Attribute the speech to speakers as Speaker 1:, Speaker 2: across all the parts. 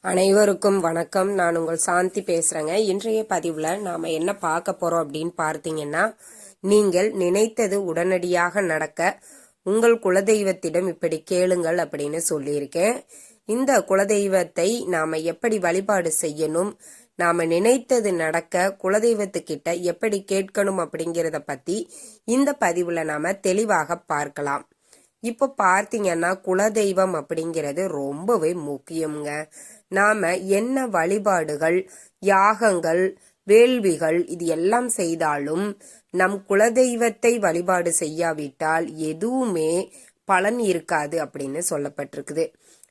Speaker 1: அனைவருக்கும் வணக்கம். நான் உங்கள் சாந்தி பேசுறேங்க. இன்றைய பதிவுல நாம என்ன பார்க்க போறோம் அப்படின்னு பார்த்தீங்கன்னா, நீங்கள் நினைத்தது உடனடியாக நடக்க உங்கள் குலதெய்வத்திடம் இப்படி கேளுங்கள் அப்படின்னு சொல்லியிருக்கேன். இந்த குலதெய்வத்தை நாம எப்படி வழிபாடு செய்யணும், நாம நினைத்தது நடக்க குலதெய்வத்துக்கிட்ட எப்படி கேட்கணும் அப்படிங்கிறத பத்தி இந்த பதிவுல நாம தெளிவாக பார்க்கலாம். இப்போ பார்த்தீங்கன்னா குலதெய்வம் அப்படிங்கிறது ரொம்பவே முக்கியம்ங்க. நாம என்ன வழிபாடுகள், யாகங்கள், வேள்விகள் இது எல்லாம் செய்தாலும் நம் குலதெய்வத்தை வழிபாடு செய்யாவிட்டால் எதுவுமே பலன் இருக்காது அப்படின்னு சொல்லப்பட்டிருக்குது.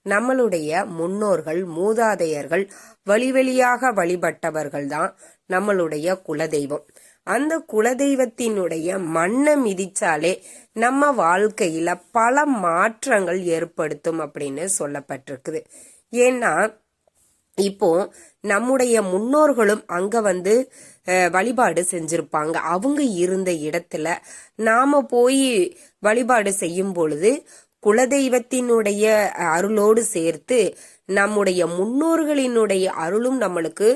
Speaker 1: நம்மளுடைய முன்னோர்கள், மூதாதையர்கள் வழிவழியாக வழிபட்டவர்கள் தான் நம்மளுடைய குலதெய்வம். அந்த குலதெய்வத்தினுடைய மண்ணை மிதிச்சாலே நம்ம வாழ்க்கையில பல மாற்றங்கள் ஏற்படுத்தும் அப்படின்னு சொல்லப்பட்டிருக்குது. ஏன்னா இப்போ நம்முடைய முன்னோர்களும் அங்க வழிபாடு செஞ்சிருப்பாங்க. அவங்க இருந்த இடத்துல நாம போய் வழிபாடு செய்யும் பொழுது குலதெய்வத்தினுடைய அருளோடு சேர்த்து நம்முடைய முன்னோர்களினுடைய அருளும் நம்மளுக்கு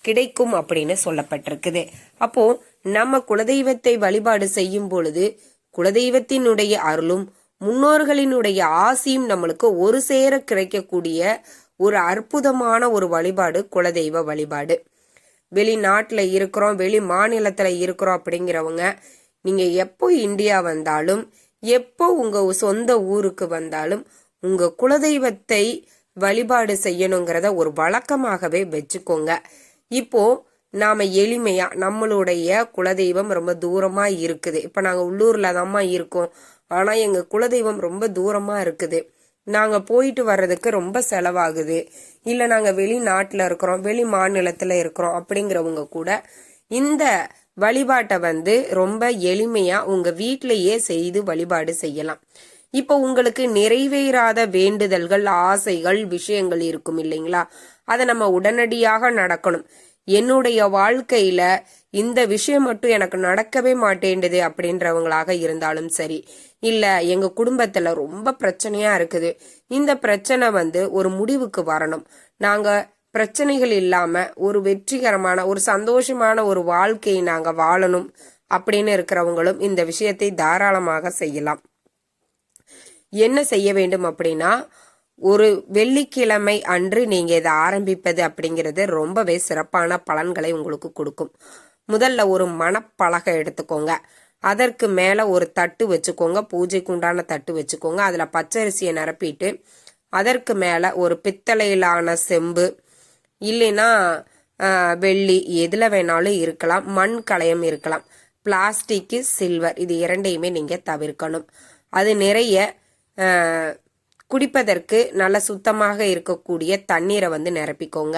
Speaker 1: கிடைக்கும் அப்படின்னு சொல்லப்பட்டிருக்குது. அப்போ நம்ம குலதெய்வத்தை வழிபாடு செய்யும் பொழுது குலதெய்வத்தினுடைய அருளும் முன்னோர்களினுடைய ஆசியும் நம்மளுக்கு ஒரு சேர கிடைக்கக்கூடிய ஒரு அற்புதமான ஒரு வழிபாடு குலதெய்வ வழிபாடு. வெளிநாட்டுல இருக்கிறோம், வெளி மாநிலத்துல இருக்கிறோம் அப்படிங்கிறவங்க நீங்க எப்போ இந்தியா வந்தாலும், எப்போ உங்க சொந்த ஊருக்கு வந்தாலும் உங்க குலதெய்வத்தை வழிபாடு செய்யணுங்கிறத ஒரு வழக்கமாகவே வச்சுக்கோங்க. இப்போ நாம எளிமையா நம்மளுடைய குலதெய்வம் ரொம்ப தூரமா இருக்குது. இப்ப நாங்க உள்ளூர்ல தான்மா இருக்கோம், ஆனா எங்க குலதெய்வம் ரொம்ப தூரமா இருக்குது, நாங்க போயிட்டு வர்றதுக்கு ரொம்ப செலவாகுது, இல்ல நாங்க வெளிநாட்டுல இருக்கிறோம், வெளி மாநிலத்துல இருக்கிறோம் அப்படிங்கிறவங்க கூட இந்த வழிபாட்டை ரொம்ப எளிமையா உங்க வீட்டிலேயே செய்து வழிபாடு செய்யலாம். இப்போ உங்களுக்கு நிறைவேறாத வேண்டுதல்கள், ஆசைகள், விஷயங்கள் இருக்கும் இல்லைங்களா, அதை நம்ம உடனடியாக நடக்கணும். என்னுடைய வாழ்க்கையில இந்த விஷயம் மட்டும் எனக்கு நடக்கவே மாட்டேங்குது அப்படின்றவங்களாக இருந்தாலும் சரி, இல்ல எங்க குடும்பத்துல ரொம்ப பிரச்சனையா இருக்குது, இந்த பிரச்சனை ஒரு முடிவுக்கு வரணும், நாங்க பிரச்சனைகள் இல்லாம ஒரு வெற்றிகரமான ஒரு சந்தோஷமான ஒரு வாழ்க்கையை நாங்க வாழணும் அப்படின்னு இருக்கிறவங்களும் இந்த விஷயத்தை தாராளமாக செய்யலாம். என்ன செய்ய வேண்டும் அப்படின்னா, ஒரு வெள்ளிக்கிழமை அன்று நீங்க இதை ஆரம்பிப்பது அப்படிங்கிறது ரொம்பவே சிறப்பான பலன்களை உங்களுக்கு கொடுக்கும். முதல்ல ஒரு மணப்பலகை எடுத்துக்கோங்க, அதற்கு மேல ஒரு தட்டு வச்சுக்கோங்க, பூஜைக்கு உண்டான தட்டு வச்சுக்கோங்க. அதுல பச்சரிசியை நிரப்பிட்டு அதற்கு மேல ஒரு பித்தளையிலான செம்பு, இல்லைன்னா வெள்ளி, எதுல வேணாலும் இருக்கலாம், மண் கலயம் இருக்கலாம், பிளாஸ்டிக், சில்வர் இது இரண்டையுமே நீங்க தவிர்க்கணும். அது நிறைய குடிப்பதற்கு நல்ல சுத்தமாக இருக்கக்கூடிய தண்ணீரை நிரப்பிக்கோங்க.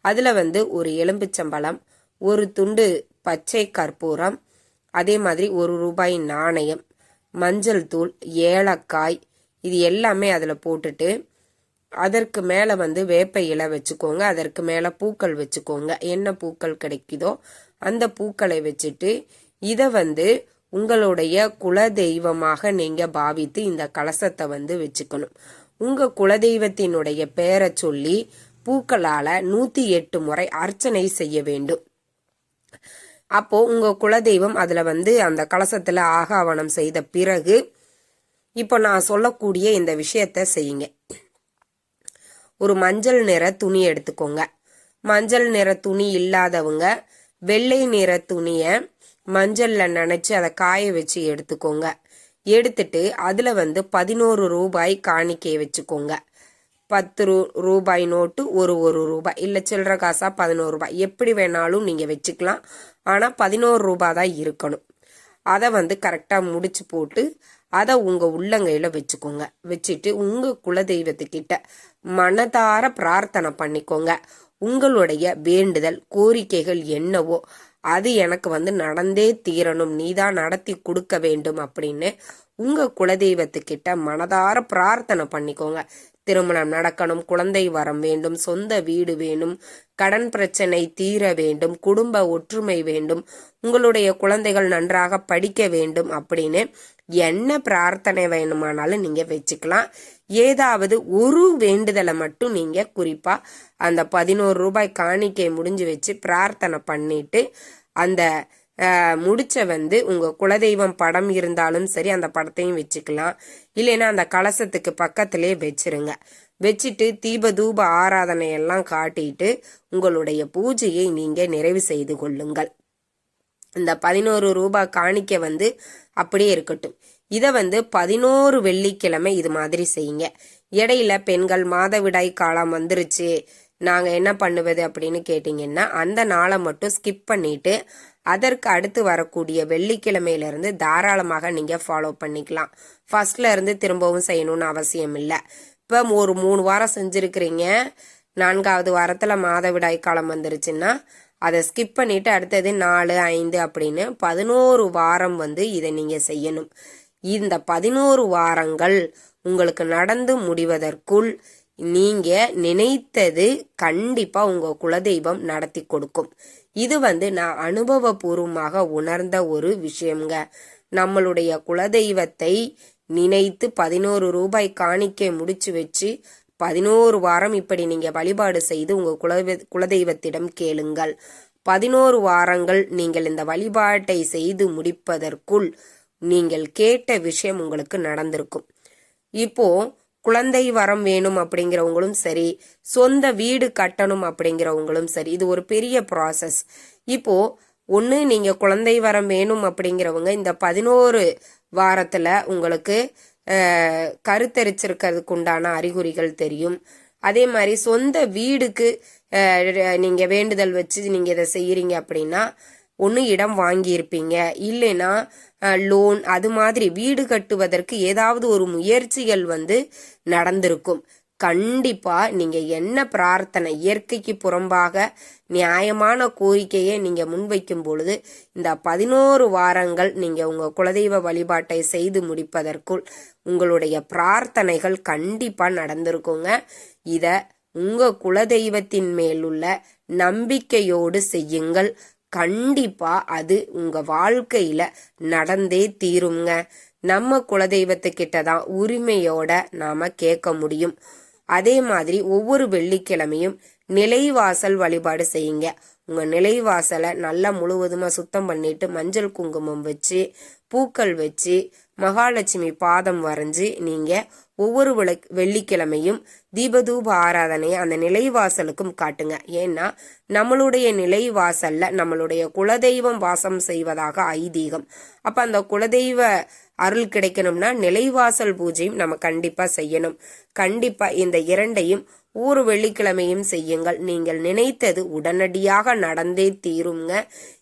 Speaker 1: அதுல ஒரு எலும்பிச்சம்பழம், ஒரு துண்டு பச்சை கற்பூரம், அதே மாதிரி ₹1 நாணயம், மஞ்சள் தூள், ஏலக்காய் இது எல்லாமே அதுல போட்டுட்டு அதற்கு மேல வேப்ப இலை வச்சுக்கோங்க. அதற்கு மேல பூக்கள் வச்சுக்கோங்க. என்ன பூக்கள் கிடைக்குதோ அந்த பூக்களை வச்சுட்டு இத உங்களுடைய குல தெய்வமாக நீங்க பாவித்து இந்த கலசத்தை வச்சுக்கணும். உங்க குலதெய்வத்தினுடைய பெயரை சொல்லி பூக்களால 108 முறை அர்ச்சனை செய்ய வேண்டும். அப்போ உங்க குலதெய்வம் அதுல அந்த கலசத்துல ஆகாவனம் செய்த பிறகு இப்போ நான் சொல்லக்கூடிய இந்த விஷயத்த செய்யுங்க. ஒரு மஞ்சள் நிற துணி எடுத்துக்கோங்க. மஞ்சள் நிற துணி இல்லாதவங்க வெள்ளை நிற துணிய மஞ்சள்ல நனைச்சு அதை காய வச்சு எடுத்துக்கோங்க. எடுத்துட்டு அதுல ₹11 காணிக்கை வச்சுக்கோங்க. ₹10 நோட்டு ஒரு ரூபாய், இல்ல சில்லற காசா ₹11 எப்படி வேணாலும் நீங்க வச்சுக்கலாம். ஆனா ₹11 தான் இருக்கணும். அதை கரெக்டா முடிச்சு போட்டு அதை உங்க உள்ளங்கையில வச்சுக்கோங்க. வச்சுட்டு உங்க குலதெய்வத்துக்கிட்ட மனதார பிரார்த்தனை பண்ணிக்கோங்க. உங்களுடைய வேண்டுதல், கோரிக்கைகள் என்னவோ அது எனக்கு நடந்தே தீரணும், நீதான் நடத்தி கொடுக்க வேண்டும் அப்படின்னு உங்க குலதெய்வத்துக்கிட்ட மனதார பிரார்த்தனை பண்ணிக்கோங்க. திருமணம் நடக்கணும், குழந்தை வரம் வேண்டும், சொந்த வீடு வேணும், கடன் பிரச்சனை தீர வேண்டும், குடும்ப ஒற்றுமை வேண்டும், உங்களுடைய குழந்தைகள் நன்றாக படிக்க வேண்டும் அப்படின்னு என்ன பிரார்த்தனை வேணுமானாலும் நீங்க வச்சுக்கலாம். ஏதாவது ஒரு வேண்டுதலை மட்டும் நீங்க குறிப்பா அந்த 11 ரூபாய் காணிக்கை முடிஞ்சு வச்சு பிரார்த்தனை பண்ணிட்டு அந்த முடிச்ச உங்க குலதெய்வம் படம் இருந்தாலும் சரி அந்த படத்தையும் வச்சுக்கலாம். இல்லைன்னா அந்த கலசத்துக்கு பக்கத்திலே வச்சிருங்க. வச்சுட்டு தீப தூப ஆராதனை எல்லாம் காட்டிட்டு உங்களுடைய பூஜையை நீங்க நிறைவு செய்து கொள்ளுங்கள். இந்த 11 ரூபாய் காணிக்கை அப்படியே இருக்கட்டும். இதை 11 வெள்ளிக்கிழமை இது மாதிரி செய்யுங்க. இடையில பெண்கள் மாதவிடாய் காலம் வந்துருச்சு, நாங்க என்ன பண்ணுவது அப்படின்னு கேட்டீங்கன்னா அந்த நாளை மட்டும் ஸ்கிப் பண்ணிட்டு அதற்கு அடுத்து வரக்கூடிய வெள்ளிக்கிழமையிலிருந்து தாராளமாக நீங்க ஃபாலோ பண்ணிக்கலாம். ஃபர்ஸ்ட்ல இருந்து திரும்பவும் செய்யணும்னு அவசியம் இல்லை. இப்போ ஒரு 3 வாரம் செஞ்சிருக்கிறீங்க, 4வது வாரத்துல மாதவிடாய் காலம் வந்துருச்சுன்னா அதை ஸ்கிப் பண்ணிட்டு அடுத்தது 4, 5 அப்படின்னு 11 வாரம் இதை நீங்க செய்யணும். இந்த 11 வாரங்கள் உங்களுக்கு நடந்து முடிவதற்குள் நீங்க நினைத்தது கண்டிப்பா உங்க குலதெய்வம் நடத்தி கொடுக்கும். இது நான் அனுபவபூர்வமாக உணர்ந்த ஒரு விஷயம்ங்க. நம்மளுடைய குலதெய்வத்தை நினைத்து 11 ரூபாய் காணிக்கை முடிச்சு வச்சு 11 வாரம் இப்படி நீங்க வழிபாடு செய்து உங்க குலதெய்வத்திடம் கேளுங்கள். 11 வாரங்கள் நீங்கள் இந்த வழிபாட்டை செய்து முடிப்பதற்குள் நீங்கள் கேட்ட விஷயம் உங்களுக்கு நடந்திருக்கும். இப்போ குழந்தை வரம் வேணும் அப்படிங்கிறவங்களும் சரி, சொந்த வீடு கட்டணும் அப்படிங்கிறவங்களும் சரி, இது ஒரு பெரிய ப்ராசஸ். இப்போ ஒன்று நீங்க குழந்தை வரம் வேணும் அப்படிங்கிறவங்க இந்த 11 வாரத்துல உங்களுக்கு கருத்தரிச்சிருக்கிறதுக்கு உண்டான அறிகுறிகள் தெரியும். அதே மாதிரி சொந்த வீடுக்கு நீங்க வேண்டுதல் வச்சு நீங்க இதை செய்யறீங்க அப்படின்னா ஒன்று இடம் வாங்கியிருப்பீங்க, இல்லைன்னா லோன், அது மாதிரி வீடு கட்டுவதற்கு ஏதாவது ஒரு முயற்சிகள் நடந்திருக்கும். கண்டிப்பா நீங்க என்ன பிரார்த்தனை இயற்கைக்கு புறம்பாக நியாயமான கோரிக்கையை நீங்க முன்வைக்கும் பொழுது இந்த 11 வாரங்கள் நீங்க உங்க குலதெய்வ வழிபாட்டை செய்து முடிப்பதற்குள் உங்களுடைய பிரார்த்தனைகள் கண்டிப்பா நடந்திருக்குங்க. இத உங்க குலதெய்வத்தின் மேலுள்ள நம்பிக்கையோடு செய்யுங்கள். கண்டிப்பா அது உங்க வாழ்க்கையில நடந்தே தீருங்க. நம்ம குலதெய்வத்துக்கிட்ட தான் உரிமையோட நாம கேட்க முடியும். அதே மாதிரி ஒவ்வொரு வெள்ளிக்கிழமையும் நிலைவாசல் வழிபாடு செய்யுங்க. உங்க நிலைவாசலை நல்லா முழுவதுமா சுத்தம் பண்ணிட்டு மஞ்சள் குங்குமம் வச்சு பூக்கள் வச்சு மகாலட்சுமி பாதம் வரைஞ்சு நீங்க ஒவ்வொரு வெள்ளிக்கிழமையும் தீபதூப ஆராதனையை அந்த நிலைவாசலுக்கும் காட்டுங்க. ஏன்னா நம்மளுடைய நிலைவாசல்ல நம்மளுடைய குலதெய்வம் வாசம் செய்வதாக ஐதீகம். அப்ப அந்த குலதெய்வ அருள் கிடைக்கணும்னா நிலைவாசல் பூஜையும் நம்ம கண்டிப்பா செய்யணும். கண்டிப்பா இந்த இரண்டையும் ஒவ்வொரு வெள்ளிக்கிழமையும் செய்யுங்கள். நீங்கள் நினைத்தது உடனடியாக நடந்தே தீருங்க.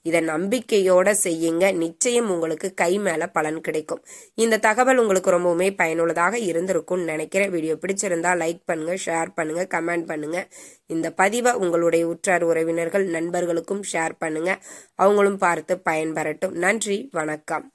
Speaker 1: இதை நம்பிக்கையோட செய்யுங்க. நிச்சயம் உங்களுக்கு கை மேல பலன் கிடைக்கும். இந்த தகவல் உங்களுக்கு ரொம்பவுமே பயனுள்ளதாக இருந்திருக்கும்னு நினைக்கிறேன். வீடியோ பிடிச்சிருந்தா லைக் பண்ணுங்க, ஷேர் பண்ணுங்க, கமெண்ட் பண்ணுங்க. இந்த பதிவை உங்களுடைய உற்றார் உறவினர்கள் நண்பர்களுக்கும் ஷேர் பண்ணுங்க. அவங்களும் பார்த்து பயன்பெறட்டும். நன்றி, வணக்கம்.